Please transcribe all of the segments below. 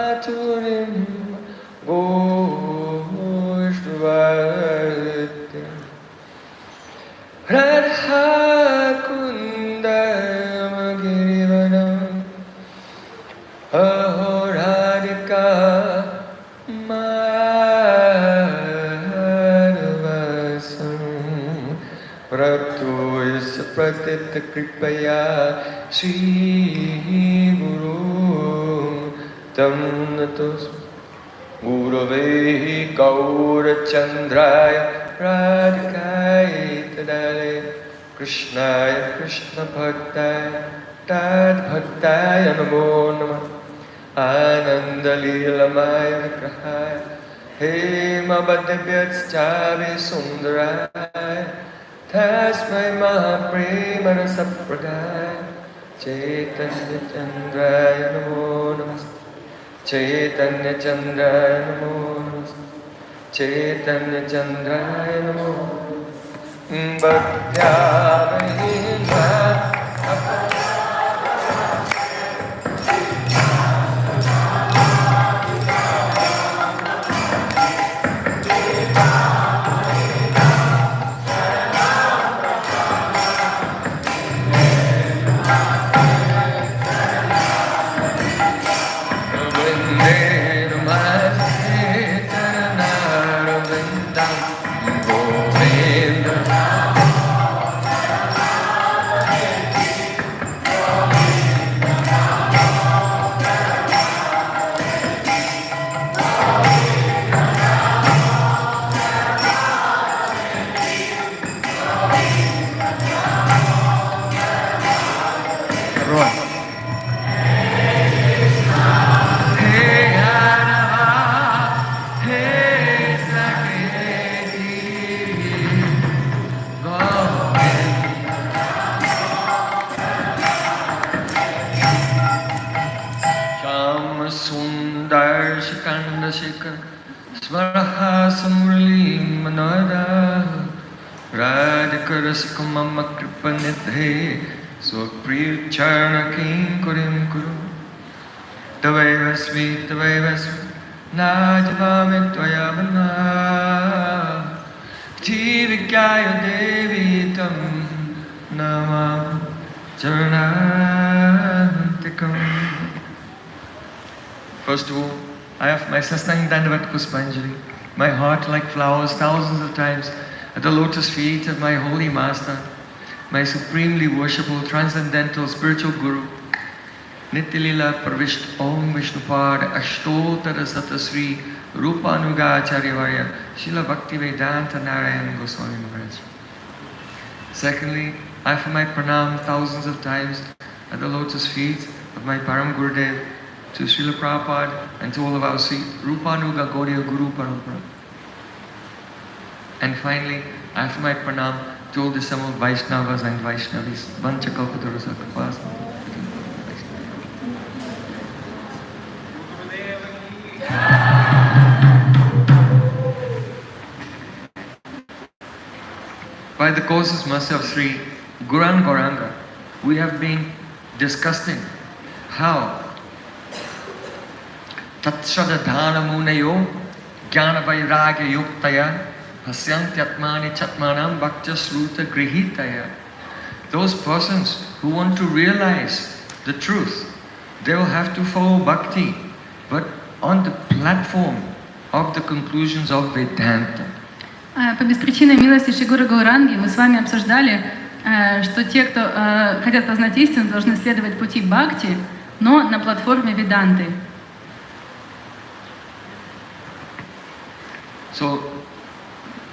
Maturim Goshtvarti Radha Kundam Girivanam Aho Radhika Madhvasam Pratoyasya Pratita Kripaya Shri Guru Tam Natos Guruvehi Gaurachandraya Radhikaya Tadale Krishnaya Krishna Bhaktaya Tad Bhaktaya Namo Namah Ananda Leelamaya Vigrahaya Hema Bhaddebhyatstavi Sundaraya Tasmai Mahaprema Rasapradaya Chaitanya Chandraya Namo Namaste Chaitanya Chandraya Namo Namaste Chaitanya Chandraya Namo Bhaktya Shikar Svaraha Samurli Manada Radhikarasikamama Kripanidhe Swapriya Charna Kinkurim Kuru Tavaivasmi Najvami Tvayavana Jivikyaya Devi Tam Namam Charanantikam. First of all, I offer my Sastang Dandavat Puspanjali, my heart like flowers thousands of times at the lotus feet of my holy master, my supremely worshipful, transcendental, spiritual guru, Nityalila Pravishta Om Vishnupad Ashtotara Satasri Rupanuga Acharyavarya Srila Bhakti Vedanta Narayan Goswami Maharaj. Secondly, I offer my pranam thousands of times at the lotus feet of my Param Gurudev, to Srila Prabhupada and to all of our sweet Rupanuga Gaudiya Guru Parampara. And finally, I offer my pranam to all the assembled Vaishnavas and Vaishnavis. Vancha Kalpatarasa Kripas. By the causeless mercy of Sri Guran Gauranga, we have been discussing how Tatshadadhana Munayo Jnana Vairagya Yuktaya Hasyantyatmani Chatmanam Bhakta Sruta Grihitaya. Those persons who want to realize the truth, they will have to follow bhakti, but on the platform of the conclusions of Vedanta. По беспричинной милости Шри Гуру Гауранги мы с вами обсуждали, что те, кто хотят познать истину, должны следовать пути бхакти, но на платформе Веданты. So,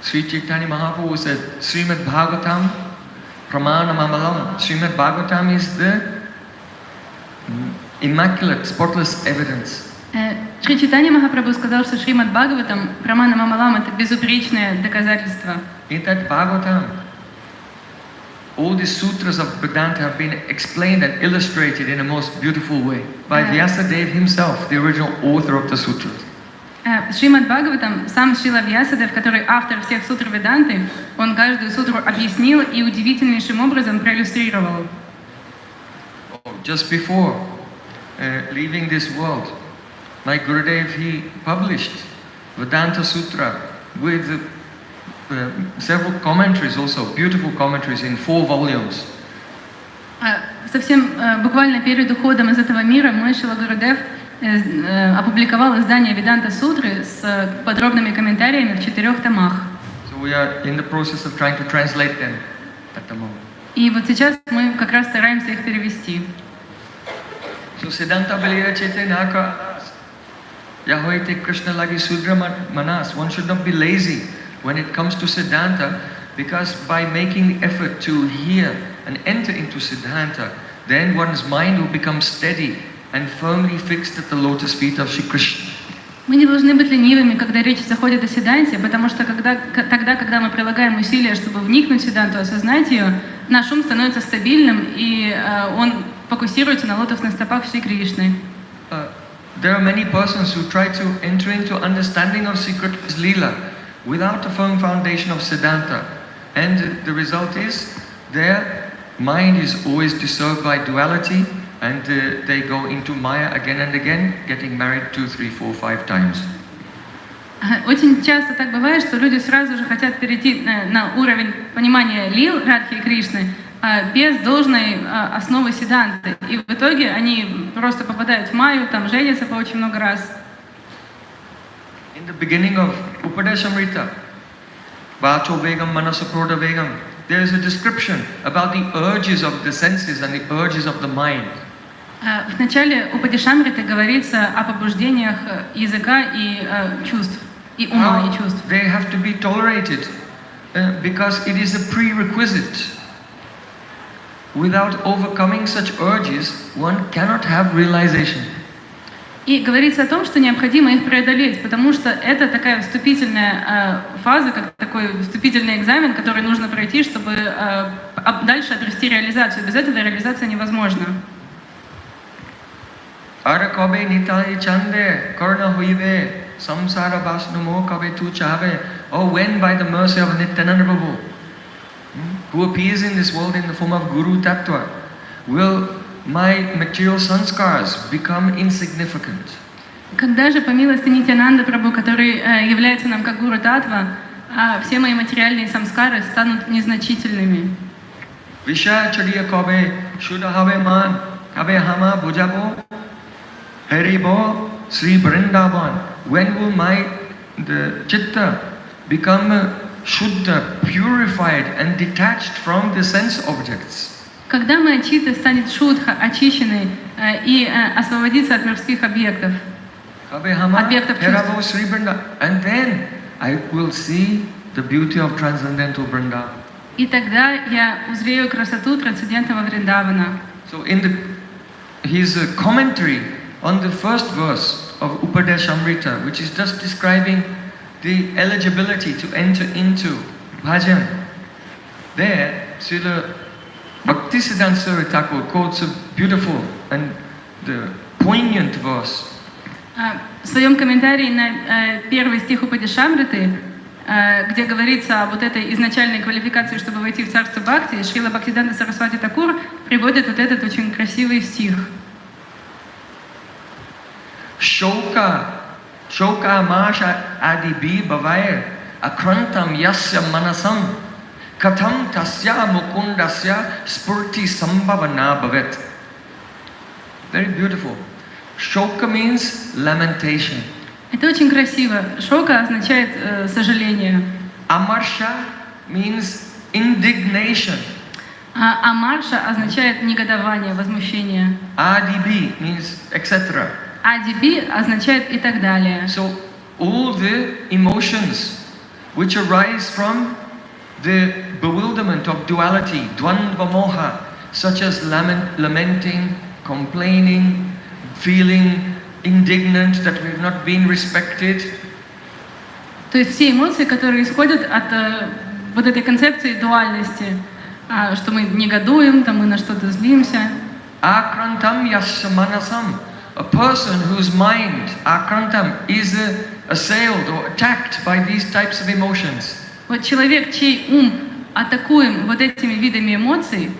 Sri Chaitanya Mahaprabhu said, Srimad Bhagavatam Pramanamamalam. Srimad Bhagavatam is the immaculate, spotless evidence. Шри Чайтанья Махапрабху сказал, что Шримад Бхагаватам Прамана Мамалам — это безупречное доказательство. In that Bhagavatam, all the sutras of Vedanta have been explained and illustrated in a most beautiful way by Vyasadeva himself, the original author of the sutras. Шримад Бхагаватам, сам Шрила Вьясадев, который автор всех сутр Веданты, он каждую сутру объяснил и удивительнейшим образом проиллюстрировал. Just before leaving this world, my Gurudev, he published Vedanta Sutra with several commentaries also, beautiful commentaries in 4 volumes. Совсем буквально перед уходом из этого мира мой Шрила Гурудев опубликовал издание Веданта Сутры с подробными комментариями в 4 томах. So we are in the process of trying to translate them at the moment. И вот сейчас мы как раз стараемся их перевести. So Siddhanta Balira Chaitanya Yahoite Krishna Lagi Sudra Manas. One should not be lazy when it comes to Siddhanta, because by making the effort to hear and enter into Siddhanta, then one's mind will become steady and firmly fixed at the lotus feet of Shri Krishna. Мы не должны быть ленивыми, когда речь заходит о Сиддханте, потому что когда мы прилагаем усилия, чтобы вникнуть в Сиддханту, осознать ее, наш ум становится стабильным, и он фокусируется на лотосных стопах Шри Кришны. There are many persons who try to enter into understanding of Sri Krishna's Leela without a firm foundation of Siddhanta, and the result is their mind is always disturbed by duality, and they go into Maya again and again, getting married 2, 3, 4, 5 times. Очень часто так бывает, что люди сразу же хотят перейти на уровень понимания лил Радхи и Кришны без должной основы Сиддханты. И в итоге они просто попадают в Майю, там женятся по очень много раз. In the beginning of Upadeshamrita, Vacho Vegam Manasaprodha Vegam, there is a description about the urges of the senses and the urges of the mind. В начале Упадишамриты говорится о побуждениях языка и чувств, и ума, и чувств. They have to be tolerated because it is a prerequisite. Without overcoming such urges, one cannot have realization. И говорится о том, что необходимо их преодолеть, потому что это такая вступительная фаза, как такой вступительный экзамен, который нужно пройти, чтобы дальше обрести реализацию. Без этого реализация невозможна. Ara kabe nitai chande karna huive samsara vasnumo kabe tu chave. Oh, when by the mercy of Nityananda Prabhu, who appears in this world in the form of Guru Tattva, will my material sanskars become insignificant? Когда же по милости Нитьянанда Прабху, который является нам как Гуру Татва, все мои материальные самскары станут незначительными. Visha chadiya kabe shuddha habe man kabe hama bujabo haribo Sri Vrindavan. When will my chitta become shuddha, purified and detached from the sense objects? Когда моя читта станет шудха, очищенной и освободится от мирских объектов, объектов чувств. And then I will see the beauty of transcendental Vrindavan. И тогда я узрею красоту трансцендентного Вриндавана. So in his commentary on the first verse of Upadeshamrita, which is just describing the eligibility to enter into bhajan, there Srila Bhaktisiddhanta Saraswati Thakur quotes a beautiful and the poignant verse. В своем комментарии на первый стих Упадишамриты, где говорится об вот этой изначальной квалификации, чтобы войти в царство Бхакти, Шрила Бхактисиддханта Сарасвати Тхакур приводит вот этот очень красивый стих. Shoka masha adibi bhavaya akrantam yasya manasam katham tasya mukundasya spurti sambhavana bhavet. Very beautiful. Shoka means lamentation. Это очень красиво. Шока означает сожаление. Amarsha means indignation. А амарша означает негодование, возмущение. Adibi means etc. Адиби означает и так далее. So all the emotions which arise from the bewilderment of duality, dvandva moha, such as lamenting, complaining, feeling indignant that we have not been respected. То есть все эмоции, которые исходят от вот этой концепции дуальности, что мы негодуем, там мы на что-то злимся. Akrantam yasya manasam. A person whose mind, akrantam, is assailed or attacked by these types of emotions. Вот человек, чей ум атакуем вот этими видами эмоций.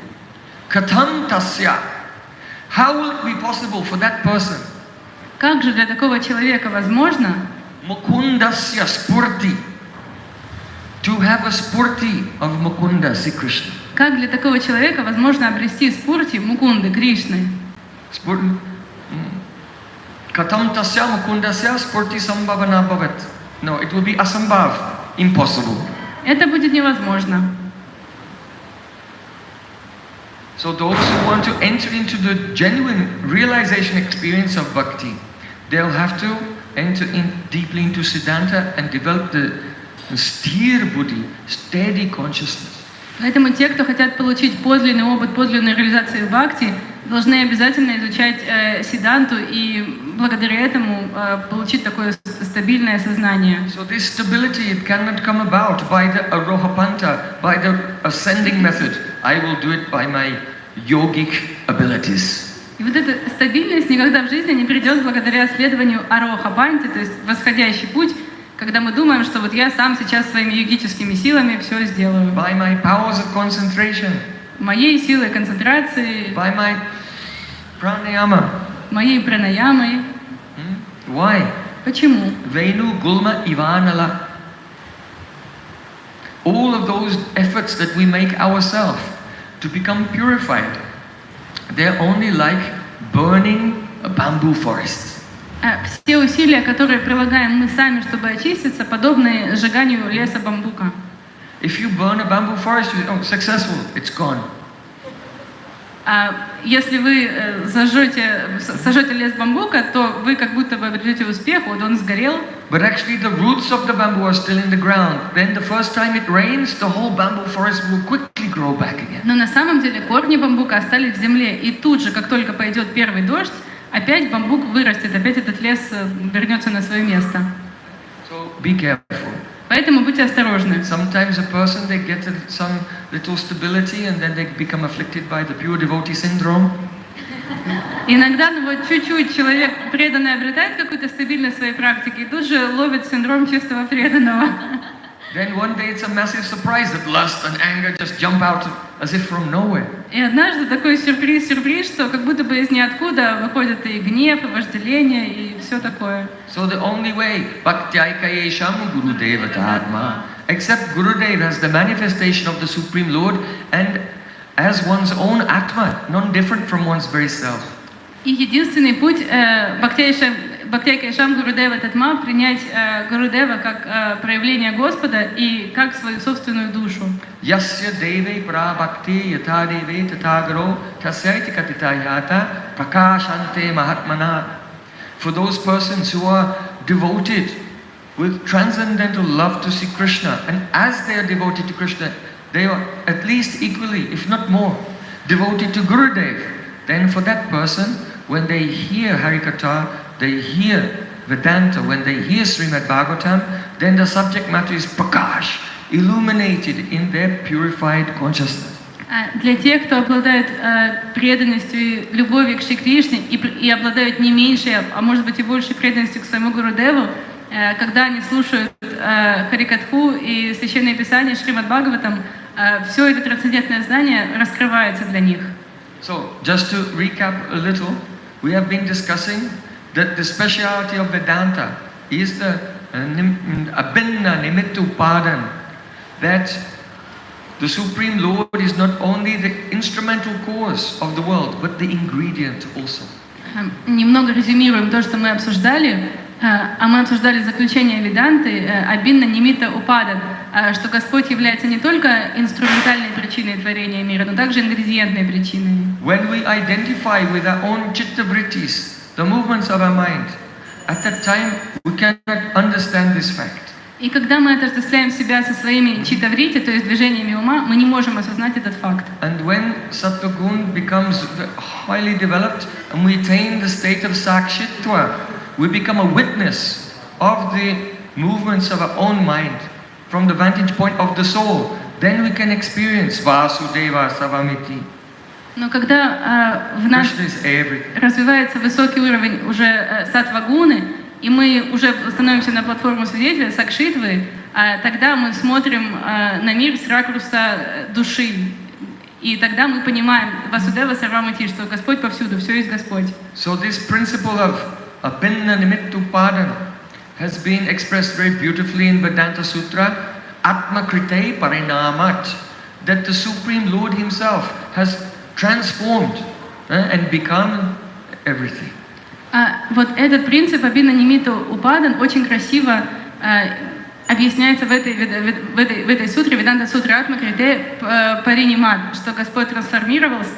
Katham tasya. How will it be possible for that person Как же для такого человека возможно Mukundasya spurti. To have a spurti of Mukunda, Sri Krishna. Как для такого человека возможно обрести спурти Мукунды, Кришны? Spurti. Katam tasya Mukundasya spurti sambhavana bhavat. No, it will be asambhav, impossible. Это будет невозможно. So those who want to enter into the genuine realization experience of bhakti, they'll have to enter in deeply into Siddhanta and develop the sthir buddhi, steady consciousness. Поэтому те, кто хотят получить подлинный опыт, подлинную реализацию бхакти, должны обязательно изучать сиддханту и благодаря этому получить такое стабильное сознание. So this stability, it cannot come about by the arohapanta, by the ascending method. I will do it by my yogic abilities. И вот эта стабильность никогда в жизни не придет благодаря следованию ароха-панти, то есть восходящий путь, когда мы думаем, что вот я сам сейчас своими йогическими силами все сделаю. By my powers of concentration. Моей силой концентрации. By my pranayama. Моей пранаямой. Why? Почему? Venu gulma ivanala. All of those efforts that we make ourselves to become purified, they're only like burning a bamboo forest. Все усилия, которые прилагаем мы сами, чтобы очиститься, подобны сжиганию леса бамбука. If you burn a bamboo forest, you're successful, it's gone. Если вы сожжете лес бамбука, то вы как будто бы обретете успех, вот он сгорел. But actually the roots of the bamboo are still in the ground. Then the first time it rains, the whole bamboo forest will quickly grow back again. Но на самом деле корни бамбука остались в земле, и тут же, как только пойдет первый дождь, опять бамбук вырастет, опять этот лес вернется на свое место. So be careful. Поэтому будьте осторожны. Sometimes a person, they get some little stability and then they become afflicted by the pure devotee syndrome. Иногда, вот чуть-чуть человек преданный обретает какую-то стабильность в своей практике и тут же ловит синдром чистого преданного. Then one day it's a massive surprise that lust and anger just jump out as if from nowhere. И однажды такой сюрприз, что как будто бы из ниоткуда выходит и гнев, и вожделение, и все такое. So the only way, bhaktyayakayesham Gurudeva Dharma, except Gurudev as the manifestation of the Supreme Lord and as one's own Atma, non-different from one's very self. И единственный путь Бхактяйкайшам Гурудева Татма принять Гурудева как проявление Господа и как свою собственную душу. Yasya deve prabhakti yata deve tatagaro tasyaiti katitayata prakashante mahatmana. For those persons who are devoted with transcendental love to see Krishna, and as they are devoted to Krishna, they are at least equally, if not more, devoted to Gurudev. Then for that person, when they hear Harikatha, they hear Vedanta, when they hear Srimad Bhagavatam, then the subject matter is prakash, illuminated in their purified consciousness. Для тех, кто обладает преданностью и любовью к Шри Кришне и обладают не меньшей, а может быть и большей преданностью к своему Гурудеву, когда они слушают Харикатху и Священное Писание Шримад Бхагаватам, все это трансцендентное знание раскрывается для них. So, just to recap a little, we have been discussing that the speciality of Vedanta is the abhinna nimitta upadan, that the Supreme Lord is not only the instrumental cause of the world, but the ingredient also. Немного резюмируем то, что мы обсуждали. А мы обсуждали заключение Веданты, абинна нимита упадан, что Господь является не только инструментальной причиной творения мира, но также ингредиентной причиной. When we identify with our own chitta vrittis, the movements of our mind, at that time we cannot understand this fact. И когда мы отождествляем себя со своими читтаврити, то есть движениями ума, мы не можем осознать этот факт. And when sattva-gun becomes highly developed and we attain the state of sakshitva, we become a witness of the movements of our own mind from the vantage point of the soul. Then we can experience Vasudeva Savamiti. Но когда в нас развивается высокий уровень уже саттва-гуны, и мы уже становимся на платформу свидетеля, сакшитвы, тогда мы смотрим на мир с ракурса души. И тогда мы понимаем Васудева Сарвамати, что Господь повсюду, все есть Господь. So this principle of apinna nimittupadan has been expressed very beautifully in Vedanta Sutra, Atma Krite Parinamat, that the Supreme Lord Himself has transformed and become everything. Вот этот принцип Абина Нимита Упадан очень красиво объясняется в этой сутре, Веданта Сутре Атма Крите Паринимат, что Господь трансформируется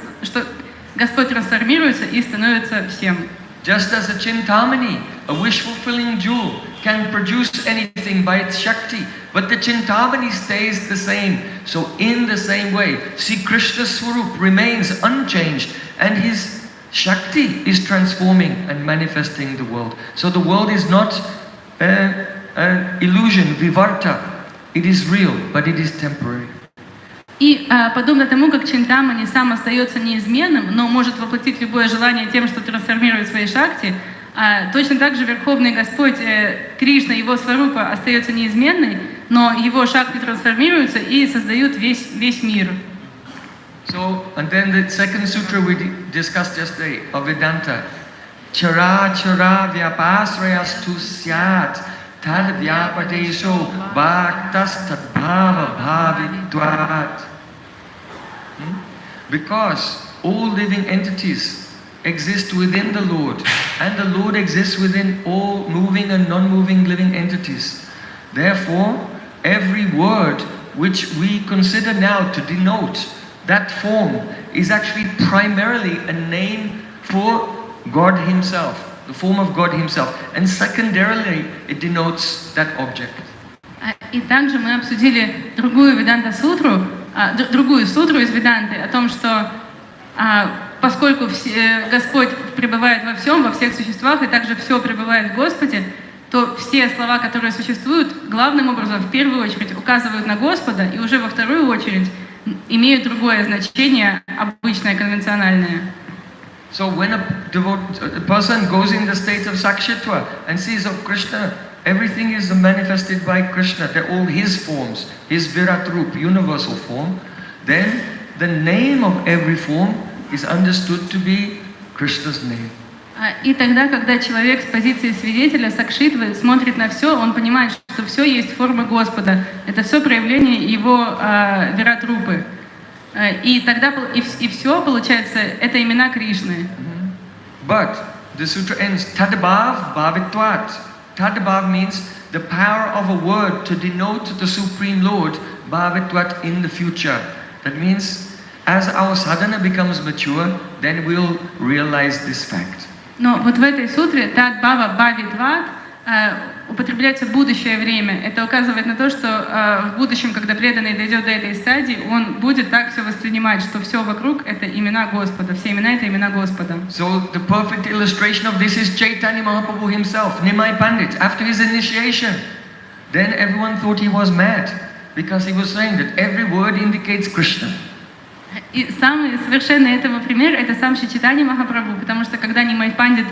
и становится всем. Just as a Chintamani, a wish-fulfilling jewel, can produce anything by its Shakti, but the Chintamani stays the same. So in the same way, Sri Krishna's Swarup remains unchanged and His Shakti is transforming and manifesting the world. So the world is not an illusion, vivarta. It is real, but it is temporary. И подобно тому, как Чинтамани сам остается неизменным, но может воплотить любое желание тем, что трансформирует свои шакти, точно так же Верховный Господь Кришна, Его сварупа остается неизменной, но Его шакти трансформируются и создают весь мир. So, and then the second sutra we discussed yesterday of Vedanta, Chara Chara Vyapasrayastu Syat Tad Vyapadesho Bhaktas Tadbhava Bhavitvat. Because all living entities exist within the Lord, and the Lord exists within all moving and non-moving living entities. Therefore, every word which we consider now to denote that form is actually primarily a name for God Himself, the form of God Himself, and secondarily it denotes that object. И также мы обсудили другую сутру из Веданты о том, что поскольку Господь пребывает во всем, во всех существах, и также все пребывает в Господе, то все слова, которые существуют, главным образом в первую очередь указывают на Господа, и уже во вторую очередь имеют другое значение, обычное, конвенциональное. So when a person goes in the state of Sakshitva and sees, oh Krishna, everything is manifested by Krishna, they're all His forms, His Virat Rup, universal form, then the name of every form is understood to be Krishna's name. И тогда, когда человек с позиции свидетеля, сакшитвы, смотрит на все, он понимает, что все есть форма Господа. Это все проявление Его Вират-рупы. И тогда и все, получается, это имена Кришны. But the sutra ends, Tadbhav Bhavitvat. Tadbhav means the power of a word to denote the Supreme Lord, Bhavitvat, in the future. That means, as our sadhana becomes mature, then we'll realize this fact. Но вот в этой сутре Тадбхава Бхавитват употребляется будущее время. Это указывает на то, что в будущем, когда преданный дойдет до этой стадии, он будет так все воспринимать, что все вокруг — это имена Господа, все имена — это имена Господа. So the perfect illustration of this is Chaitanya Mahaprabhu himself, Nimai Pandit, after his initiation. Then everyone thought he was mad, because he was saying that every word indicates Krishna. И самый совершенный этого пример — это сам Шри Чайтанья Махапрабху, потому что когда Нимай Пандит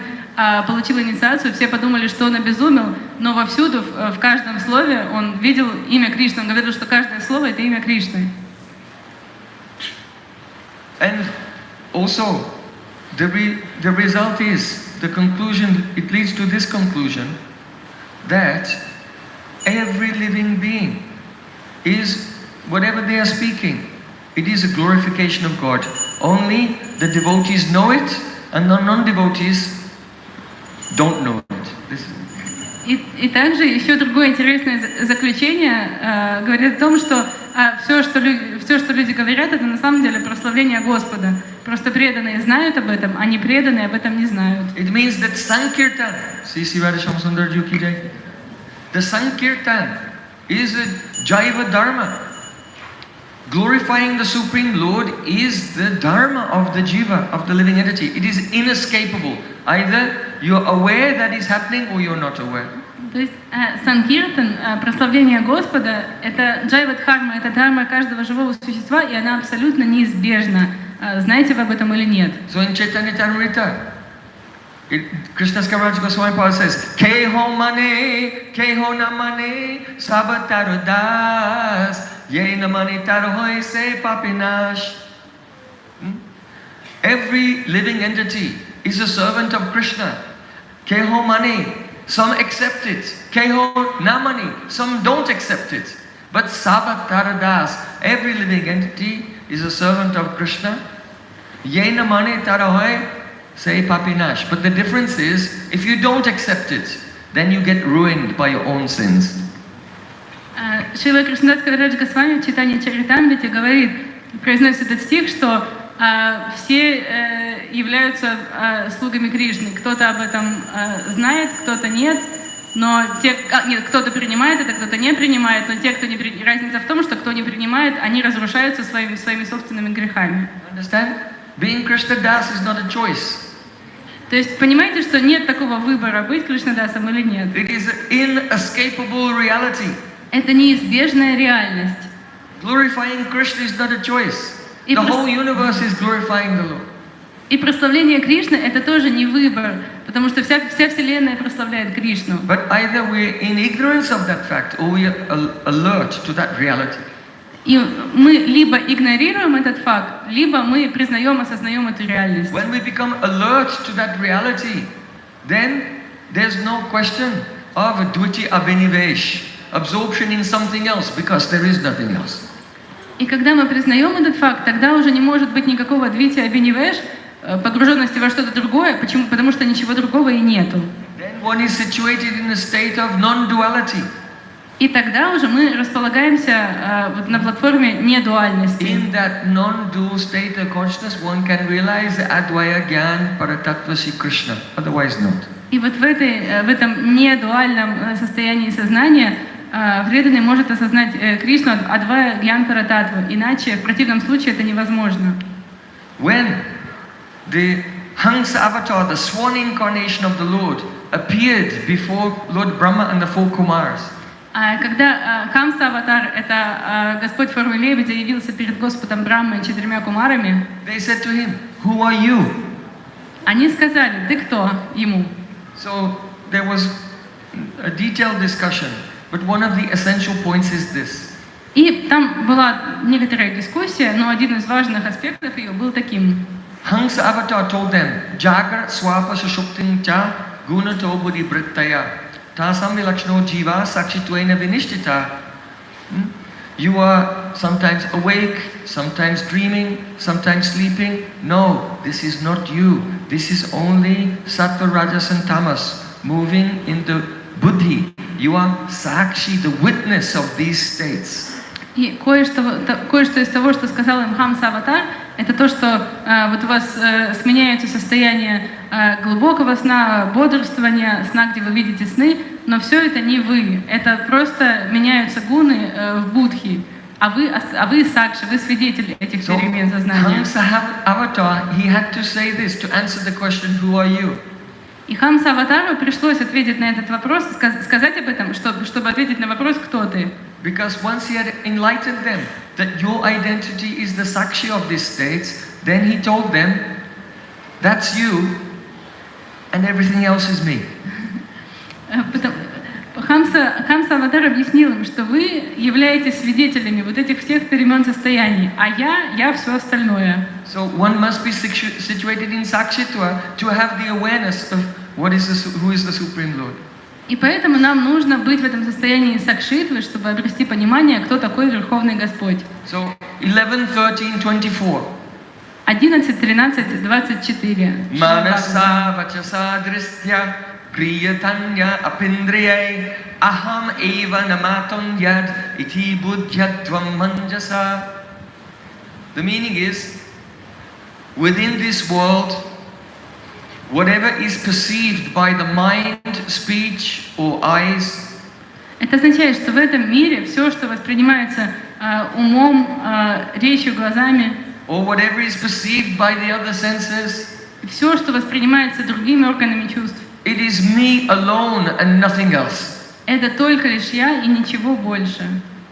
получил инициацию, все подумали, что он обезумел, но вовсюду, в каждом слове он видел имя Кришны, он говорил, что каждое слово — это имя Кришны. And also, the result is, the conclusion, it leads to this conclusion, that every living being is, whatever they are speaking, it is a glorification of God. Only the devotees know it, and the non-devotees don't know it. И также еще другое интересное заключение говорит о том, что все, что люди говорят, это на самом деле прославление Господа. Просто преданные знают об этом, а непреданные об этом не знают. It means that Sankirtan, the Sankirtan is a Jaiva Dharma. Glorifying the Supreme Lord is the dharma of the jiva, of the living entity. It is inescapable. Either you're aware that is happening or you're not aware. То есть Санкиртан, прославление Господа, это джайва-дхарма, это дхарма каждого живого существа, и она абсолютно неизбежна. Знаете вы об этом или нет? So in Chaitanya Charitamrita, Krishna Kaviraj Goswami Pad says, Keho mane, keho namane, sabatarudas, ye namani tarohoy se papinash. Every living entity is a servant of Krishna. Keho money, some accept it. Keho na money, some don't accept it. But Savatara Das, every living entity is a servant of Krishna. Yena mane tarahoy, say papinash. But the difference is, if you don't accept it, then you get ruined by your own sins. Шрила Кришнадас Кавирадж Госвами в читании Чаритамрити говорит, произносит этот стих, что все являются слугами Кришны. Кто-то об этом знает, кто-то нет, но кто-то принимает это, кто-то не принимает, но те, кто не разница в том, что кто не принимает, они разрушаются своими собственными грехами. Understand? Being Krishna Das is not a choice. То есть понимаете, что нет такого выбора, быть Кришнадасом или нет. It is an inescapable reality. Это неизбежная реальность. Glorifying Krishna is not a choice. The whole universe is glorifying the Lord. И прославление Кришны — это тоже не выбор, потому что вся Вселенная прославляет Кришну. But either we're in ignorance of that fact, or we are alert to that reality. И мы либо игнорируем этот факт, либо мы признаем, осознаем эту реальность. When we become alert to that reality, then there's no question of dviti abhinivesh, absorption in something else, because there is nothing else. И когда мы признаем этот факт, тогда уже не может быть никакого двити абинивеш, погруженности во что-то другое. Почему? Потому что ничего другого и нету. Then one is situated in a state of non-duality. И тогда уже мы располагаемся на платформе недуальности. In that non-dual state of consciousness, one can realize the Advaya Gyan Paratattva Shri Krishna. Otherwise not. И вот в этом недуальном состоянии сознания преданный может осознать Кришну Адвая Гьян Парататтву. Иначе, в противном случае, это невозможно. When the Hansa avatar, the swan incarnation of the Lord, appeared before Lord Brahma and the four Kumars, когда Хамса аватар, это Господь в форме лебедя, явился перед Господом Браммой и 4 кумарами, they said to him, "Who are you?" они сказали: "Ты кто?" ему. So there was a detailed discussion, but one of the essential points is this. И там была некоторая дискуссия, но один из важных аспектов ее был таким. Hansa avatar told them, "Jagrat swapa sushuptin cha gunato buddhi brittaya tasam vilakshno jiva sakshitvaina vinishtita." You are sometimes awake, sometimes dreaming, sometimes sleeping. No, this is not you. This is only sattva, rajas and tamas moving in the buddhi. You are sakshi, the witness of these states. И кое-что из того, что сказал им Хамса аватар, это то, что вот у вас сменяются состояния глубокого сна, бодрствования, сна, где вы видите сны, но все это не вы. Это просто меняются гуны в будхи. А вы сакши, вы свидетель этих перемен сознания. Hamsa avatar, he had to say this to answer the question, "Who are you?" И Хамса аватару пришлось ответить на этот вопрос, сказать об этом, чтобы ответить на вопрос, кто ты. Because once he had enlightened them that your identity is the sakshi of these states, then he told them, "That's you, and everything else is me." Хамса аватар объяснил им, что вы являетесь свидетелями вот этих всех перемен состояний, а я все остальное. So one must be situated in sakshitva to have the awareness of who is the Supreme Lord. И поэтому нам нужно быть в этом состоянии сакшитвы, чтобы обрести понимание, кто такой Верховный Господь. So 11:13:24. 11:13:24. Manasa vachasa dristya priyatanya apindriyai aham eva namaton yad iti buddhyatvam manjasa. The meaning is, within this world, whatever is perceived by the mind, speech or eyes, это означает, что в этом мире все, что воспринимается умом, речью, глазами, or whatever is perceived by the other senses, все, что воспринимается другими органами чувств, it is me alone and nothing else. Это только лишь я и ничего больше.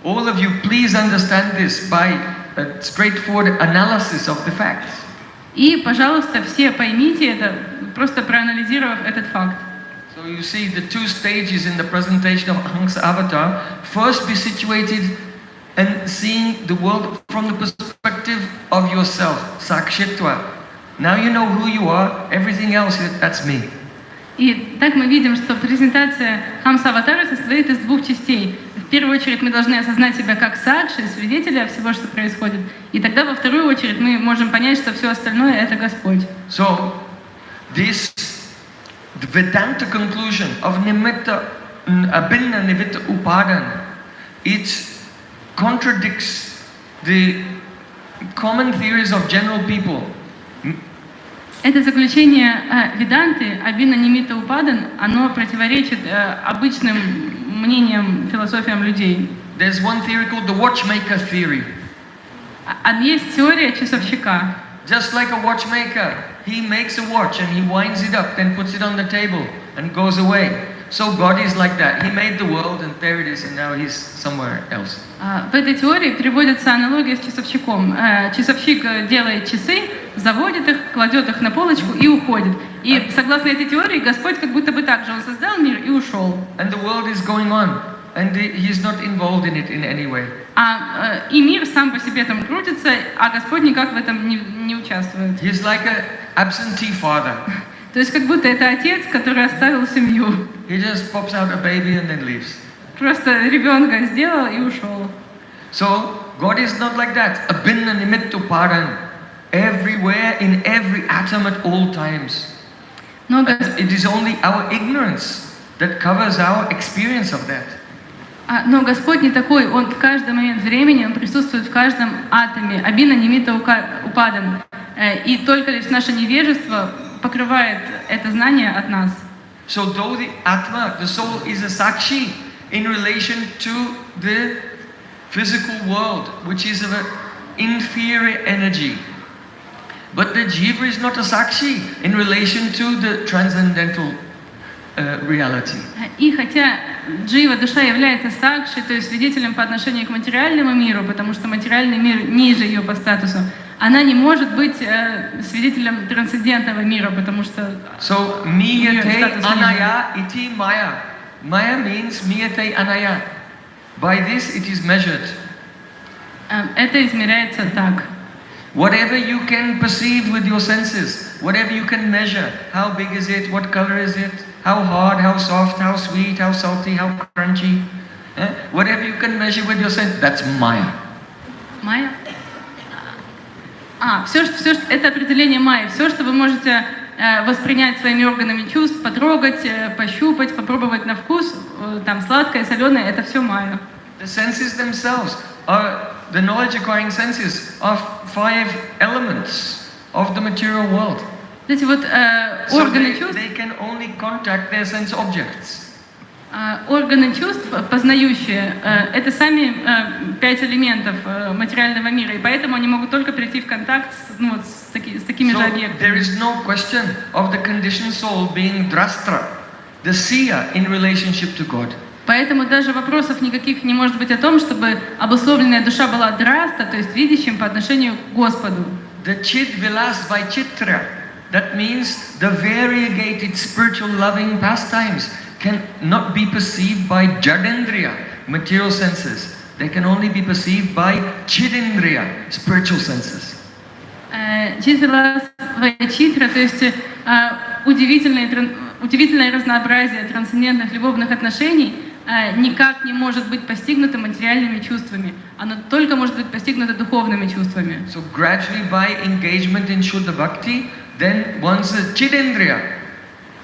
All of you, please understand this by a straightforward analysis of the facts. И, пожалуйста, все поймите это, просто проанализировав этот факт. So you see the two stages in the presentation of Hansa Avatar. First, be situated and seeing the world from the perspective of yourself, sakshitva. Now you know who you are, everything else, that's me. И так мы видим, что презентация Хамса-аватара состоит из двух частей. В первую очередь мы должны осознать себя как сакши, свидетеля всего, что происходит. И тогда во вторую очередь мы можем понять, что все остальное — это Господь. So, the Vedanta conclusion of nimitta, abhinna nivitta upadan, it contradicts the common theories of general people. Это заключение Веданты, абхинна нимитта упадан, оно противоречит обычным мнениям, философиям людей. There's one theory called the watchmaker theory. Есть теория часовщика. Just like a watchmaker, he makes a watch and he winds it up, then puts it on the table and goes away. So God is like that. He made the world and there it is and now he's somewhere else. В этой теории приводится аналогия с часовщиком. Часовщик делает часы, заводит их, кладет их на полочку и уходит. И согласно этой теории, Господь как будто бы так же, Он создал мир и ушел. And the world is going on and he's not involved in it in any way. И мир сам по себе там крутится, а Господь никак в этом не участвует. He's like an absentee father. То есть как будто это отец, который оставил семью. He just pops out a baby and then leaves. Просто ребенка сделал и ушел. So God is not like that. Abhinna nimittu paran. Everywhere, in every atom at all times. It is only our ignorance that covers our experience of that. Но Господь не такой, Он в каждый момент времени, Он присутствует в каждом атоме. Абхинна нимитта упадан. И только лишь наше невежество покрывает это знание от нас. So though the Atma, the soul, is a sakshi in relation to the physical world, which is of an inferior energy, but the jiva is not a sakshi in relation to the transcendental reality. И хотя джива, душа, является сакши, то есть свидетелем по отношению к материальному миру, потому что материальный мир ниже ее по статусу, она не может быть свидетелем трансцендентного мира, потому что... So, miyate anaya iti maya. Maya means miyate anaya. By this it is measured. Это измеряется так. Whatever you can perceive with your senses, whatever you can measure, how big is it, what color is it, how hard, how soft, how sweet, how salty, how crunchy, whatever you can measure with your sense, that's Maya. Maya? Все, это определение майя. Все, что вы можете воспринять своими органами чувств, потрогать, пощупать, попробовать на вкус, там сладкое, соленое, это все майя. The senses themselves are the knowledge-acquiring senses of 5 elements of the material world. Эти вот органы чувств. They can only contact their sense objects. Органы чувств, познающие, это сами 5 элементов материального мира, и поэтому они могут только прийти в контакт с такими же объектами. There is no question of the conditioned soul being drastra, the seer in relationship to God. Поэтому даже вопросов никаких не может быть о том, чтобы обусловленная душа была драста, то есть видящим по отношению к Господу. The chid vilas vaichitra, that means the variegated spiritual loving pastimes can not be perceived by jadendriya, material senses. They can only be perceived by chidendriya, spiritual senses. Читра, то есть удивительное разнообразие трансцендентных любовных отношений никак не может быть постигнуто материальными чувствами. Оно только может быть постигнуто духовными чувствами. So gradually by engagement in Shuddha Bhakti, then once the chidendriya,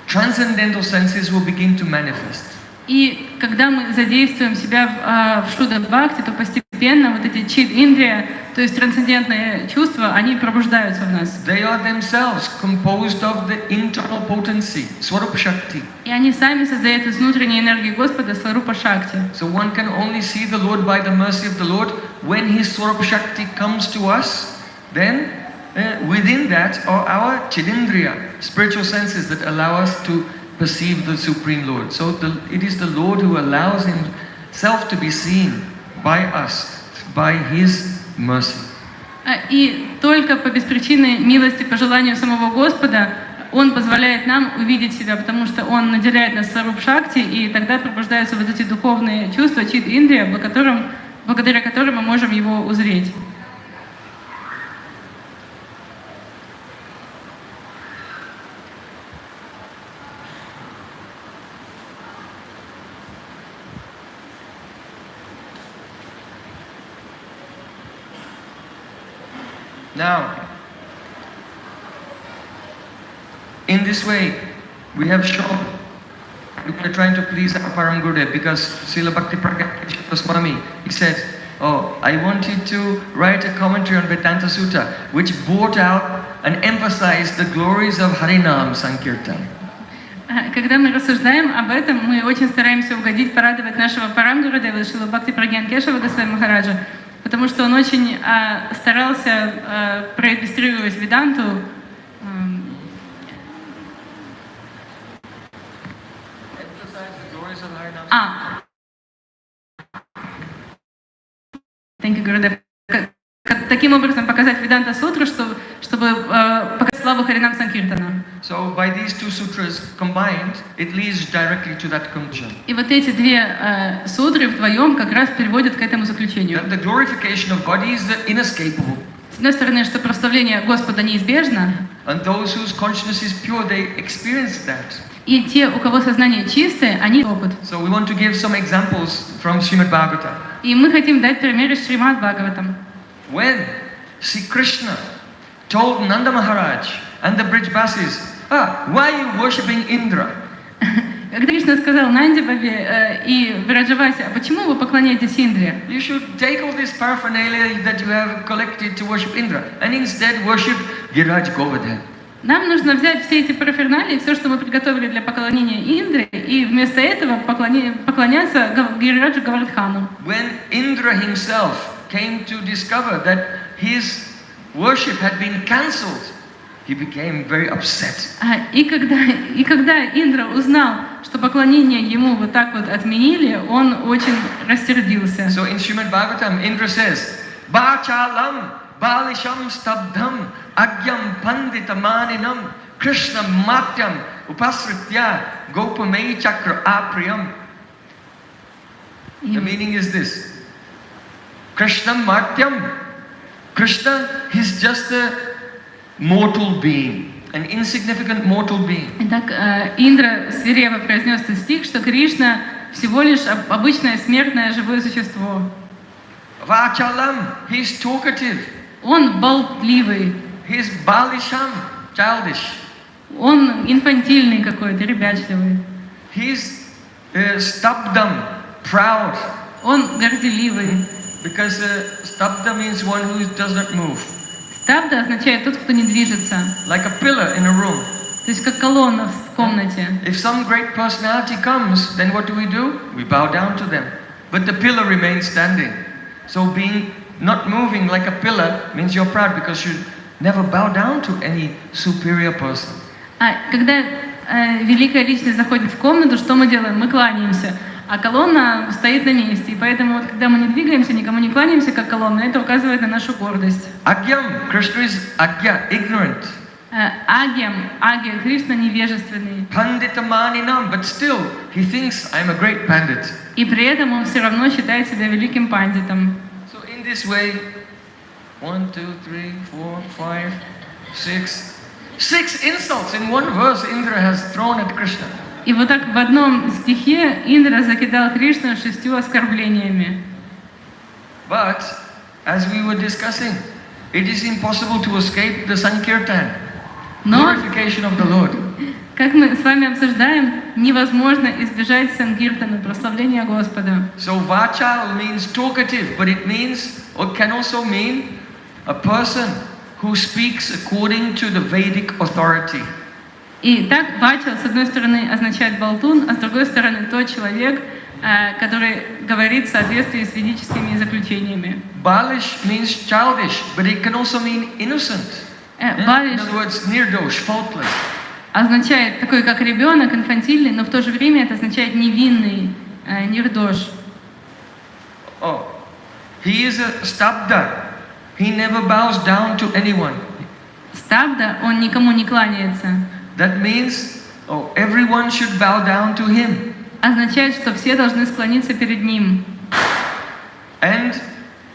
transcendental senses will begin to manifest. И когда мы задействуем себя в Шудда Бхакти, то постепенно вот эти чид-индрия, то есть трансцендентные чувства, они пробуждаются в нас. They are themselves composed of the internal potency, Swarupa Shakti. И они сами создают из внутренней энергии Господа Сварупа Шакти. So one can only see the Lord by the mercy of the Lord when His Swarupa Shakti comes to us. Then within that are our chidindriya, spiritual senses that allow us to perceive the Supreme Lord. So it is the Lord who allows Himself to be seen by us, by His mercy. И только по беспричинной милости, по желанию самого Господа, Он позволяет нам увидеть себя, потому что Он наделяет нас Сварупа Шакти, и тогда пробуждаются вот эти духовные чувства, чид-индрия, благодаря которым мы можем Его узреть. Now, in this way, we have shown we are trying to please our Param Gurudev, because Srila Bhakti Prayojan Swami, he said, oh, I wanted to write a commentary on Vedanta Sutta which brought out and emphasized the glories of Harinam Sankirtan. Когда мы рассуждаем об этом, мы очень стараемся угодить, порадовать нашего Парам Гурудева, Шрила Бхакти Праyojan Кешава Госвами Махараджа, потому что он очень старался проиллюстрировать Веданту. Thank you, Гурудев. Таким образом показать Веданта Сутру, чтобы показать славу Харинам Санкиртана. So by these two sutras combined, it leads directly to that conclusion. И вот эти две сутры вдвоем как раз приводят к этому заключению. That the glorification of God is inescapable. С одной стороны, что прославление Господа неизбежно. And those whose consciousness is pure, they experience that. И те, у кого сознание чистое, они опыт. So we want to give some examples from Srimad Bhagavatam. И мы хотим дать примеры из Шримад Бхагаватам. When Sri Krishna told Nanda Maharaj and the Brijbasis, why are you worshipping Indra? Когда Кришна сказал Нанди Бабе и Вираджавасе, а почему вы поклоняетесь Индре? You should take all this paraphernalia that you have collected to worship Indra and instead worship Giraj Govardhan. Нам нужно взять все эти параферналии, все, что мы приготовили для поклонения Индре, и вместо этого поклоняться Гирираджу Гавардхану. When Indra himself came to discover that his worship had been cancelled, he became very upset. И когда Индра узнал, что поклонение ему вот так вот отменили, он очень рассердился. So in Srimad Bhagavatam, Indra says, Bhachalam balisham stabdham agyam panditamaninam Krishna matyam upasritya gopamei chakra apriyam. The meaning is this. Krishna matyam. Krishna is just a mortal being, an insignificant mortal being. Итак, Индра свирепо произнес этот стих, что Кришна всего лишь обычное смертное живое существо. Vachalam, he is talkative. Он болтливый. He is balisham, childish. Он инфантильный какой-то, ребячливый. He is stabdam, proud. Он горделивый. Because stabda means one who does not move. Стабда означает тот, кто не движется. Like a pillar in a room. То есть как колонна в комнате. If some great personality comes, then what do? We bow down to them. But the pillar remains standing. So being not moving like a pillar means you're proud because you never bow down to any superior person. Когда великая личность заходит в комнату, что мы делаем? Мы кланяемся. А колонна стоит на месте. И поэтому, вот, когда мы не двигаемся, никому не кланяемся, как колонна, это указывает на нашу гордость. Agyam, Krishna is agya, ignorant. Агья, Кришна невежественный. Panditamaninam, but still he thinks I'm a great pandit. И при этом он все равно считает себя великим пандитом. So in this way, 1, 2, 3, 4, 5, 6, 6 insults in one verse Indra has thrown at Krishna. И вот так в одном стихе Индра закидал Кришну 6 оскорблениями. But, as we were discussing, it is impossible to escape the Sankirtan, glorification of the Lord. Как мы с вами обсуждаем, невозможно избежать Санкиртана, прославления Господа. So Vachal means talkative, but it means, or can also mean, a person who speaks according to the Vedic authority. И так Вачал, с одной стороны, означает болтун, а с другой стороны, тот человек, который говорит в соответствии с ведическими заключениями. Balish means childish, but it can also mean innocent. In other words, nirdosh, faultless. Означает такой, как ребенок, инфантильный, но в то же время это означает невинный, нирдош. Oh, he is a stabda. He never bows down to anyone. Стабда, он никому не кланяется. That means, everyone should bow down to him. Означает, что все должны склониться перед ним. And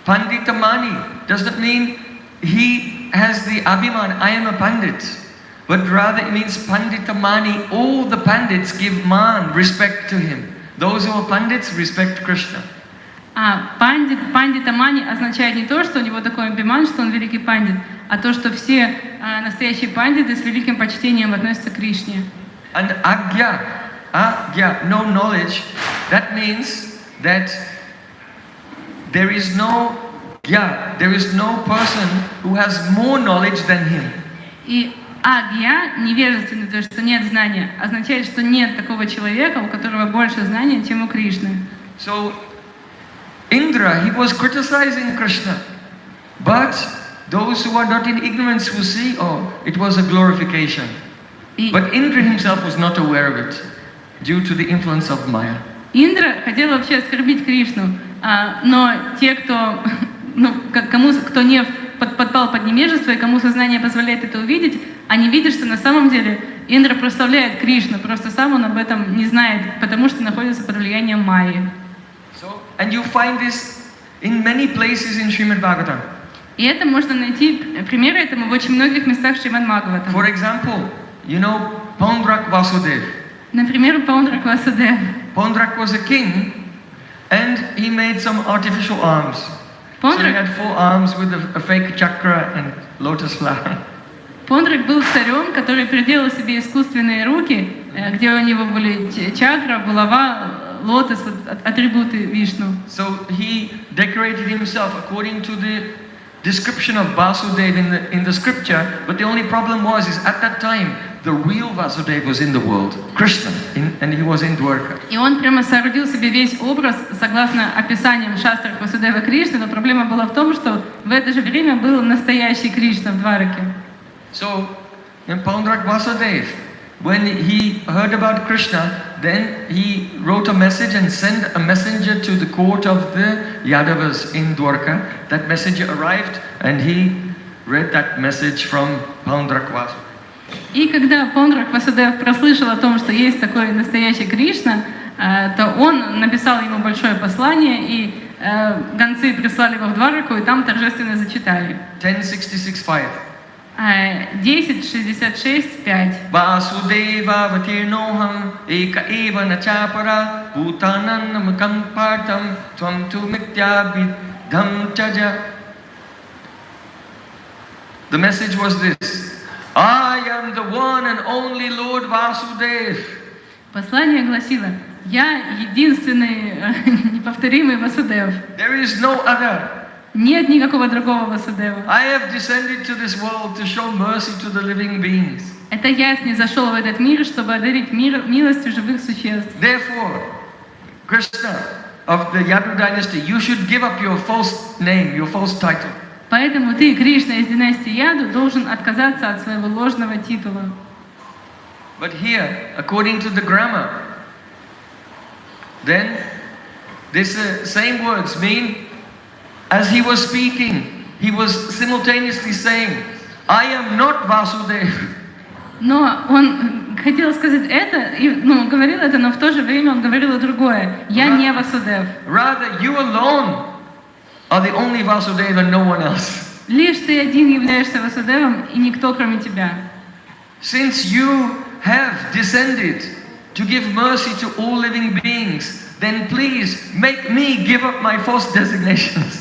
Panditamani does not mean he has the abhiman, I am a pandit. But rather it means Panditamani, all the pandits give man, respect to him. Those who are pandits respect Krishna. Пандитамани означает не то, что у него такой абиман, что он великий пандит, а то, что все настоящие пандиты с великим почтением относятся к Кришне. And agya, no knowledge, that means that there is no person who has more knowledge than him. И агья, невежественный, то есть что нет знания, означает, что нет такого человека, у которого больше знаний, чем у Кришны. So Indra, he was criticizing Krishna, but those who are not in ignorance will see, oh, it was a glorification. But Indra himself was not aware of it, due to the influence of Maya. Индра хотел вообще оскорбить Кришну, но те, кто не подпал под невежество и кому сознание позволяет это увидеть, они видят, что на самом деле Индра прославляет Кришну, просто сам он об этом не знает, потому что находится под влиянием Майи. And you find this in many places in Srimad Bhagavatam. И это можно найти, примеры этому в очень многих местах Шримад Бхагаватам. For example, you know Paundrak Vasudev. Например, Paundrak Vasudeva. Paundrak was a king, and he made some artificial arms. So he had 4 arms with a fake chakra and lotus flower. Пондрак был царем, который приделал себе искусственные руки, где у него были чакра, булава, лотос, атрибуты Вишну. So he decorated himself according to the description of Vasudev in the scripture, but the only problem was at that time the real Vasudev was in the world, Krishna, and he was in Dwarka. И он прямо соорудил себе весь образ согласно описаниям шастрах Васудева Кришны, но проблема была в том, что в это же время был настоящий Кришна в Двараке. So, in Paundrak Vasudev, when he heard about Krishna, then he wrote a message and sent a messenger to the court of the Yadavas in Dwarka. That messenger arrived and he read that message from Paundrak Vasudev. И когда Пондрак Васудев прослышал о том, что есть такой настоящий Кришна, то он написал ему большое послание, и гонцы прислали его в Двараку, и там торжественно зачитали. 10:66:5. 10:66:5. Vasudeva vatirnoham eka eva nachapara bhutanam kampartam tvam tu mityabhidham chaja. The message was this: I am the one and only Lord Vasudev. Послание гласило: «Я единственный, неповторимый Васудев». There is no other. Нет никакого другого Васудева. I have descended to this world to show mercy to the living beings. Это я снизошел в этот мир, чтобы одарить милостью живых существ. Therefore, Krishna of the Yadu dynasty, you should give up your false name, your false title. Поэтому ты, Кришна из династии Яду, должен отказаться от своего ложного титула. But here, according to the grammar, then this same words mean, as he was speaking, he was simultaneously saying, I am not Vasudev. Но он хотел сказать это, говорил это, но в то же время он говорил и другое. Я не Васудев. Rather, you alone are the only Vasudeva and no one else. Лишь ты один являешься Васудевом, и никто, кроме тебя. Since you have descended to give mercy to all living beings, then please make me give up my false designations.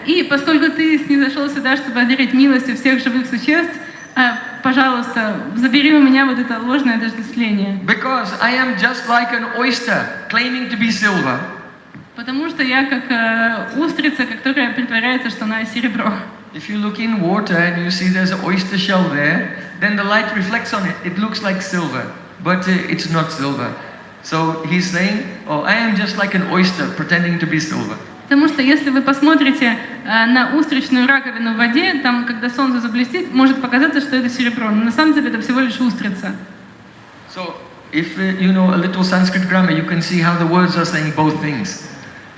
И поскольку ты снизошел сюда, чтобы одарить милостью всех живых существ, пожалуйста, забери у меня вот это ложное отождествление. Because I am just like an oyster claiming to be silver. Потому что я как устрица, которая притворяется, что она серебро. If you look in water and you see there's an oyster shell there, then the light reflects on it. It looks like silver, but it's not silver. So he's saying, oh, I am just like an oyster pretending to be silver. Потому что если вы посмотрите на устричную раковину в воде, там, когда солнце заблестит, может показаться, что это серебро, но на самом деле это всего лишь устрица. So, if you know a little Sanskrit grammar, you can see how the words are saying both things.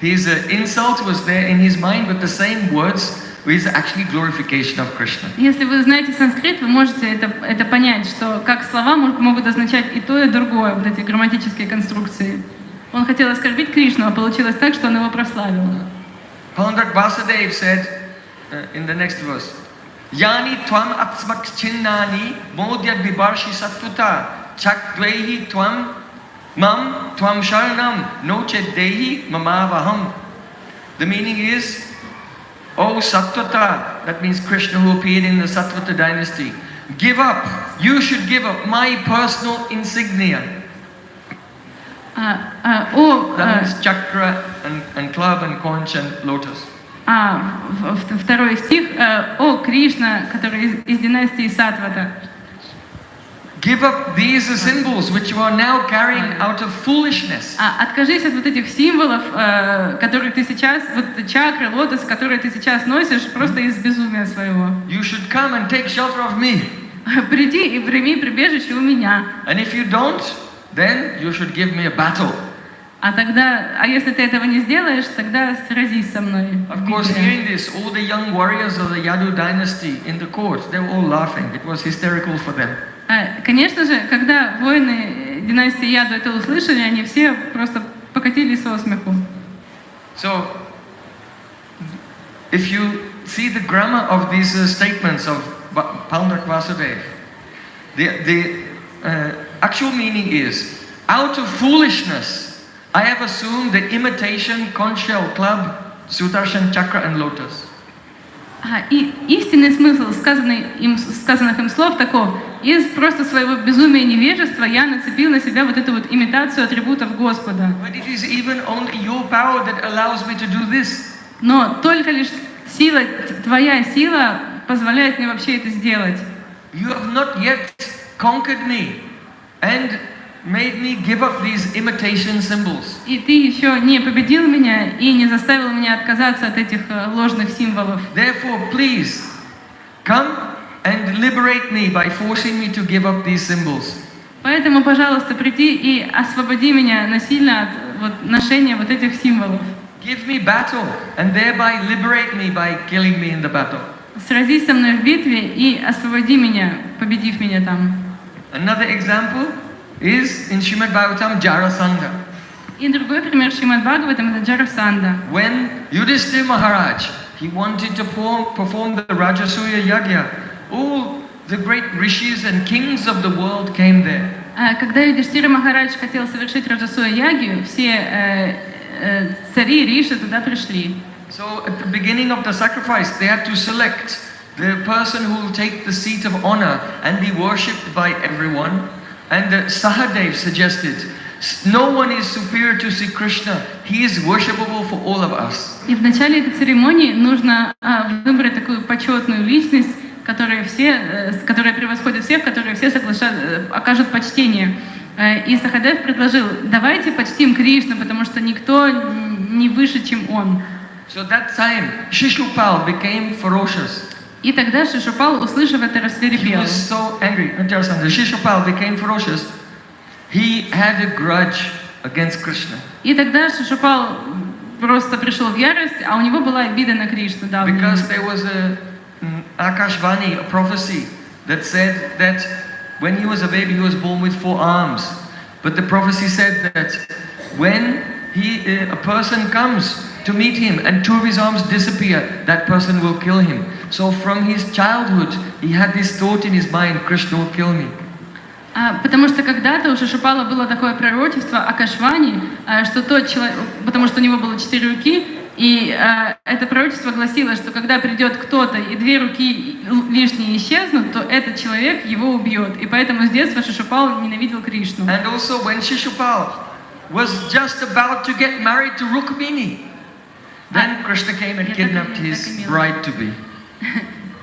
His insult was there in his mind, but the same words is actually glorification of Krishna. Если вы знаете санскрит, вы можете это понять, что как слова могут означать и то, и другое, вот эти грамматические конструкции. Он хотел оскорбить Кришну, а получилось так, что он его прославил. Paundrak Vasudev said in the next verse, Yani tvam atsmak chinnani modyad vibarshi sattuta chakdvehi tvam mam tvam sharanam noche dehi mamavaham. The meaning is, oh Sattva, that means Krishna who appeared in the Satvata dynasty, give up, you should give up my personal insignia. That means chakra and club and conch and lotus. Второй стих, «О Кришна, который из династии Сатвата». Give up these symbols which you are now carrying out of foolishness. Откажись от вот этих символов, которые ты сейчас, вот чакры, лотос, которые ты сейчас носишь, просто из безумия своего. You should come and take shelter of me. Приди и прими прибежище у меня. And if you don't, then you should give me a battle. А если ты этого не сделаешь, тогда сразись со мной. Of course, hearing this, all the young warriors of the Yadu dynasty in the court, they were all laughing. It was hysterical for them. Конечно же, когда воины династии Яду это услышали, они все просто покатились со смеху. So, if you see the grammar of these statements of Pandrak Vasudev, the actual meaning is, out of foolishness, I have assumed the imitation conch shell club, Sudarshan chakra and lotus. И истинный смысл сказанных им слов таков: из просто своего безумия и невежества я нацепил на себя вот эту вот имитацию атрибутов Господа. But it is even only your power that allows me to do this. Но только лишь твоя сила позволяет мне вообще это сделать. You have not yet conquered me and made me give up these imitation symbols. И ты еще не победил меня и не заставил меня отказаться от этих ложных символов. Therefore, please come and liberate me by forcing me to give up these symbols. Поэтому, пожалуйста, приди и освободи меня насильно от ношения вот этих символов. Give me battle and thereby liberate me by killing me in the battle. Сразись со мной в битве и освободи меня, победив меня там. Another example is in Srimad Bhagavatam, Jarasandha. И другой пример Шримад Бхагаватам — это Джарасандха. When Yudhishthira Maharaj, he wanted to perform the Rajasuya Yagya, all the great rishis and kings of the world came there. Когда Юдхиштира Махарадж хотел совершить Раджасуя Ягью, все цари риши туда пришли. So at the beginning of the sacrifice, they had to select the person who will take the seat of honor and be worshipped by everyone. And Sahadev suggested, no one is superior to Sri Krishna. He is worshipable for all of us. И в начале этой церемонии нужно выбрать такую почетную личность, которая превосходит всех, которые все окажут почтение. И Сахадев предложил: давайте почтим Кришну, потому что никто не выше, чем он. So that time, Shishupal became ferocious. И тогда Шишупал, услышав это, рассвирепел. He was so angry. Shishupal became ferocious. He had a grudge against Krishna. И тогда Шишупал просто пришел в ярость, а у него была обида на Кришну давняя. Because there was a Akashvani, a prophecy that said that when he was a baby, he was born with 4 arms. But the prophecy said that when a person comes to meet him and 2 of his arms disappear, that person will kill him. So from his childhood, he had this thought in his mind, Krishna will kill me. Потому что когда-то у Шишупала было такое пророчество Акашвани, что тот человек, потому что у него было 4 руки, и это пророчество гласило, что когда придет кто-то и 2 руки лишние исчезнут, то этот человек его убьет. И поэтому с детства Шишупал ненавидел Кришну. And also when Shishupal was just about to get married to Rukmini, then Krishna came and kidnapped his bride-to-be.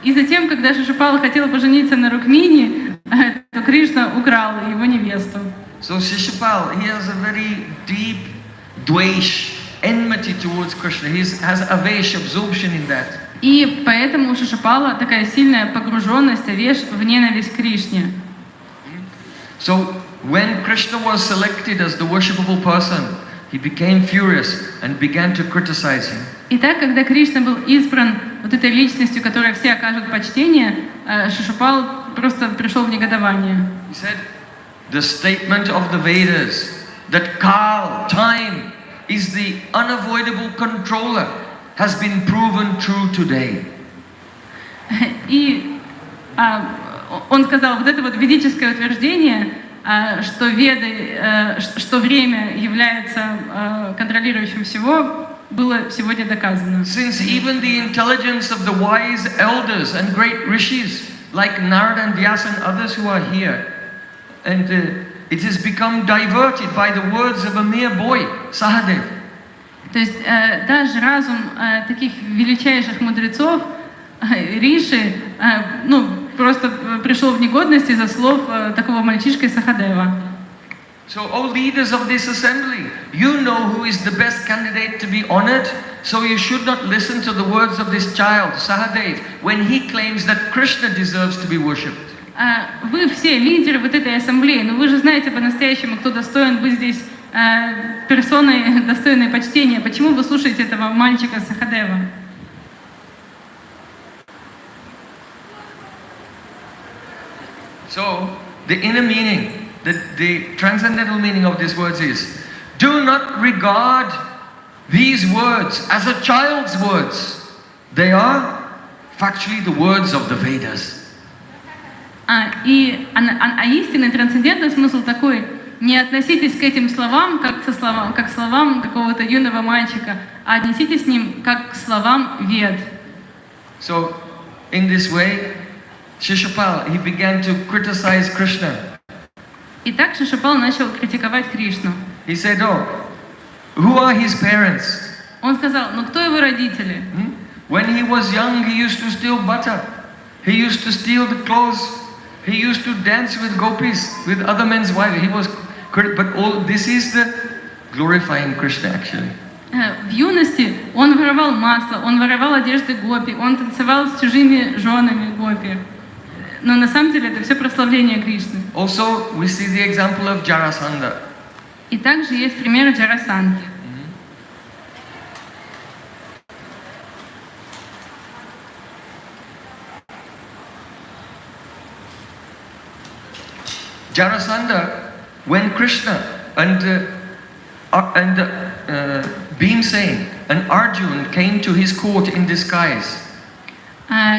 И затем, когда Шишупал хотел пожениться на Рукмини, то Кришна украл его невесту. So Shishupal, he has a very deep dvesh, enmity towards Krishna. He has avesh, absorption in that. И поэтому у Шишупала такая сильная погруженность, авеш в ненависть к Кришне. So when Krishna was selected as the worshipable person, he became furious and began to criticize him. Итак, когда Кришна был избран вот этой личностью, которой все окажут почтение, Шишупал просто пришел в негодование. He said, the statement of the Vedas that Kal, time, is the unavoidable controller has been proven true today. И он сказал, вот это вот ведическое утверждение, что Веды, что время является контролирующим всего, было сегодня доказано. Since even the intelligence of the wise elders and great rishis like Narada and Vyasa and others who are here, and it has become diverted by the words of a mere boy, Sahadev. То есть даже разум таких величайших мудрецов, риши, просто пришел в негодность из-за слов такого мальчишки Сахадева. So, O leaders of this assembly, you know who is the best candidate to be honored, so you should not listen to the words of this child, Sahadev, when he claims that Krishna deserves to be worshipped. Вы все лидеры вот этой ассамблеи, но вы же знаете по-настоящему, кто достоин быть здесь персоной, достойной почтения. Почему вы слушаете этого мальчика Сахадева? So, the inner meaning, the transcendental meaning of these words is, do not regard these words as a child's words. They are factually the words of the Vedas. Истинный трансцендентный смысл такой: не относитесь к этим словам как к словам какого-то юного мальчика, а отнеситесь к ним как к словам Вед. So, in this way, Shishupal, he began to criticize Krishna. Итак, Шишупал начал критиковать Кришну. He said, oh, who are his parents? Он сказал, кто его родители? When he was young, he used to steal butter. He used to steal the clothes. He used to dance with gopis, with other men's wives. He was, but all this is the glorifying Krishna actually. В юности он воровал масло, он воровал одежды гопи, он танцевал с чужими женами гопи. Но на самом деле это все прославление Кришны. Also, we see the example of Jarasandha. И также есть пример Джарасандхи. Jarasandha, when Krishna and Bhimsen and Arjun came to his court in disguise,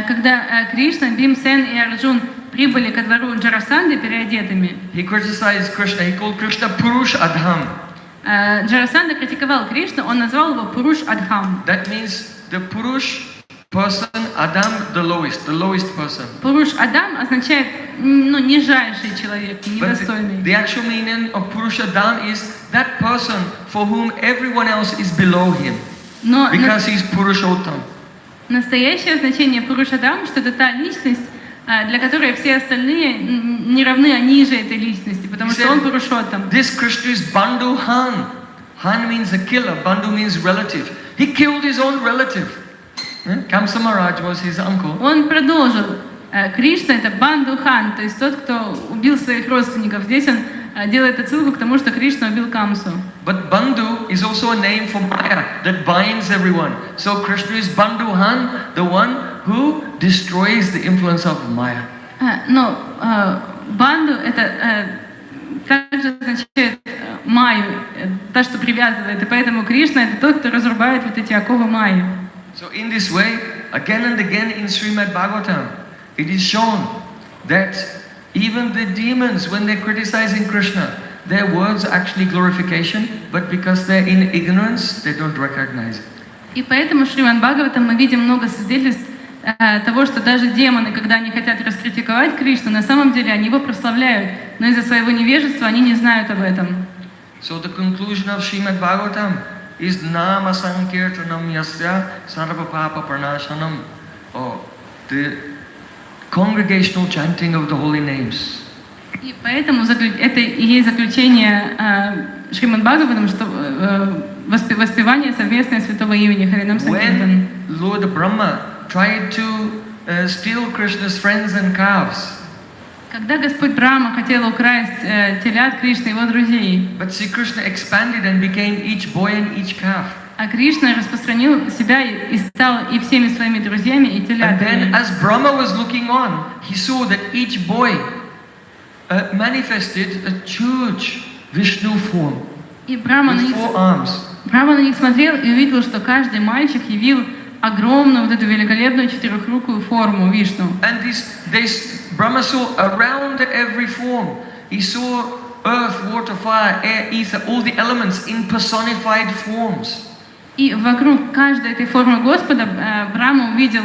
Когда Кришна, Бхимсен и Арджун прибыли ко двору Джарасанды переодетыми, he criticized Krishna. He called Krishna Purush Adham. Джарасанда критиковал Кришну, он назвал его Пуруш Адхам. That means the Purush person, Adam the lowest person. Пуруш Адам означает нижайший человек, недостойный. But the actual meaning of Purush Adam is that person for whom everyone else is below him, because he's Purushottam. Настоящее значение Пурушадам, что это та личность, для которой все остальные не равны, а ниже этой личности, потому что он Пурушоттам. This Krishna is Bandhu Han. Han means a killer, Bandhu means relative. He killed his own relative. Kamsa Maharaj was his uncle. Он продолжил. Кришна — это Бандhu Хан, то есть тот, кто убил своих родственников. Здесь он делает отсылку к тому, что Кришна убил Камсу. But Bandhu is also a name for Maya that binds everyone. So Krishna is Bandhu Han, the one who destroys the influence of Maya. Но Банду — это также означает Майю, та, что привязывает. И поэтому Кришна — это тот, кто разрубает вот эти оковы Майи. So in this way, again and again in Srimad Bhagavatam, it is shown that even the demons, when they're criticizing Krishna, their words are actually glorification, but because they're in ignorance, they don't recognize it. И поэтому в Шримад Бхагаватам мы видим много свидетельств того, что даже демоны, когда они хотят раскритиковать Кришну, на самом деле они его прославляют, но из-за своего невежества они не знают об этом. So the conclusion of Srimad Bhagavatam is Nama Sankirtanam Yasya Sarva Papa Pranashanam, or the congregational chanting of the holy names. И поэтому это и есть заключение Шримад Бхагаватам, что воспевание совместное святого имени Харинам Санкиртан. When Lord Brahma tried to steal Krishna's friends and calves, когда Господь Брахма хотел украсть телят Кришны, его друзей, but Sri Krishna expanded and became each boy and each calf. А Кришна распространил себя и стал и всеми своими друзьями, и телятами. And then as Brahma was looking on, he saw that each boy manifested a huge Vishnu form И Брахма with 4 arms. на них смотрел и увидел, что каждый мальчик явил огромную вот эту великолепную четырехрукую форму Вишну. And Brahma saw around every form. He saw earth, water, fire, air, ether, all the elements in personified forms. И вокруг каждой этой формы Господа Брахма увидел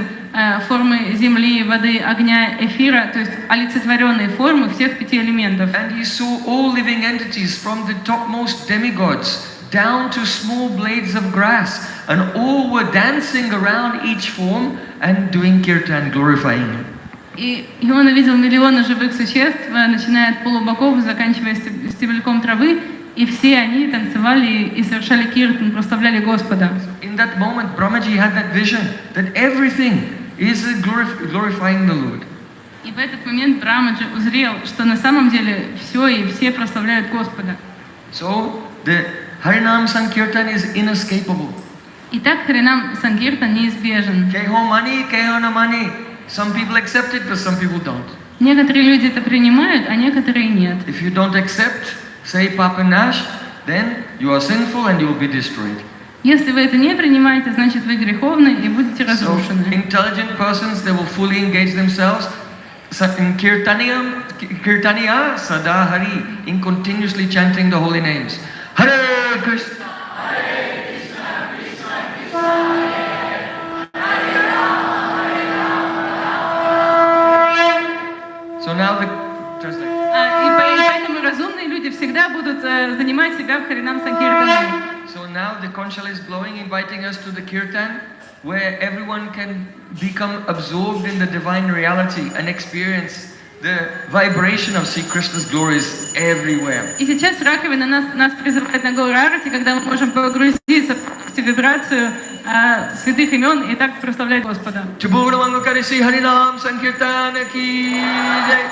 формы земли, воды, огня, эфира, то есть олицетворенные формы всех 5 элементов. And he saw all living entities from the topmost demigods down to small blades of grass, and all were dancing around each form and doing kirtan, glorifying him. И он увидел миллионы живых существ, начиная от полубогов, заканчивая стебельком травы, и все они танцевали и совершали киртан, прославляли Господа. In that moment, Brahmaji had that vision that everything is glorifying the Lord. И в этот момент Брамаджи узрел, что на самом деле все и все прославляют Господа. So the Harinam Sankirtan is inescapable. Итак, Харинам Санкиртан неизбежен. Keho mani, keho na mani. Some people accept it, but some people don't. Некоторые люди это принимают, а некоторые нет. If you don't accept, say Papa Nash, then you are sinful and you will be destroyed. Если вы это не принимаете, значит вы греховны и будете So разрушены. intelligent persons, they will fully engage themselves in kirtaniya sada hari, in continuously chanting the holy names. Hare Krishna. So now the translation. И поэтому разумные люди всегда будут занимать себя в Харинам Санкиртане. So now the conch shell is blowing, inviting us to the kirtan, where everyone can become absorbed in the divine reality and experience the vibration of Sri Krishna's glories everywhere. И сейчас раковина нас призывает на Гаур Арати, когда мы можем погрузиться в вибрацию святых имен и так прославлять Господа. Chubura Mangakarisi Harinam Sankirtan ki jai.